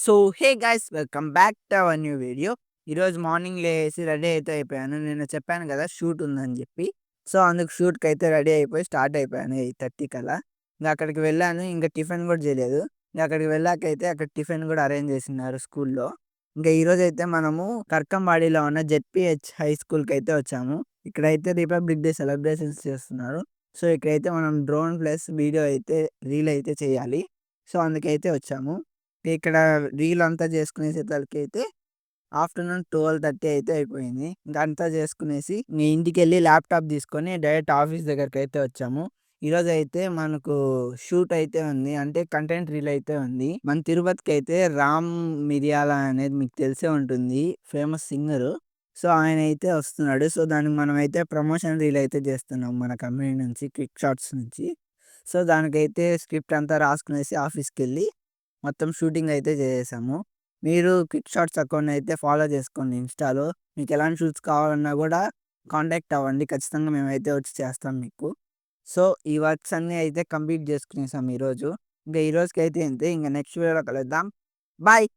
So, hey guys welcome back to our new video. ఈరోజు morning లేసి ready అయితే అయిపోయాను. నిన్న చెప్పాను కదా షూట్ ఉందని చెప్పి. సో, అందుకు షూట్‌కైతే రెడీ అయిపోయి స్టార్ట్ అయిపోయాను 8:30 కల్లా. ఇంక అక్కడికి వెళ్ళాను. ఇంక టిఫిన్ కూడా చేయలేదు. ఇంక అక్కడికి వెళ్ళాకైతే అక్కడ టిఫిన్ కూడా అరేంజ్ చేసినారు స్కూల్‌లో. ఇంక ఈరోజైతే మనము కర్కంబాడిలో ఉన్న జెడ్పీహెచ్ హై స్కూల్‌కైతే వచ్చాము. ఇక్కడైతే రిపబ్లిక్ డే సెలబ్రేషన్స్ చేస్తున్నారు. సో, ఇక్కడైతే మనం డ్రోన్ ప్లస్ వీడియో అయితే రీల్ అయితే చేయాలి. సో, అందుకైతే వచ్చాము. ఇక్కడ రీల్ అంతా చేసుకునేసేసరికైతే ఆఫ్టర్‌నూన్ 12:30 అయితే అయిపోయింది. ఇంక అంతా చేసుకునేసి ఇంక ఇంటికెళ్ళి ల్యాప్‌టాప్ తీసుకొని డైరెక్ట్ ఆఫీస్ దగ్గరకైతే వచ్చాము. ఈరోజైతే మనకు షూట్ అయితే ఉంది. అంటే కంటెంట్ రీల్ అయితే ఉంది. మన తిరుపతికైతే రామ్ మిరియాల అనేది మీకు తెలిసే ఉంటుంది. Famous singer. సో, ఆయనైతే వస్తున్నాడు. సో, దానికి మనమైతే ప్రమోషన్ రీల్ అయితే చేస్తున్నాం మన కంపెనీ నుంచి క్విక్ షాట్స్ నుంచి. సో, దానికైతే స్క్రిప్ట్ అంతా రాసుకునేసి ఆఫీస్‌కెళ్ళి మొత్తం షూటింగ్ అయితే చేసేసాము. మీరు క్విక్ షాట్స్ అకౌంట్‌ని అయితే ఫాలో చేసుకోండి ఇన్‌స్టాలో. మీకు ఎలాంటి షూట్స్ కావాలన్నా కూడా కాంటాక్ట్ అవ్వండి. ఖచ్చితంగా మేమైతే వచ్చి చేస్తాం మీకు. సో, ఈ వర్క్స్ అన్నీ అయితే కంప్లీట్ చేసుకునేసాం ఈరోజు. ఇంక ఈరోజుకైతే ఇంతే. ఇంక నెక్స్ట్ వీడియోలో కలుద్దాం. బాయ్.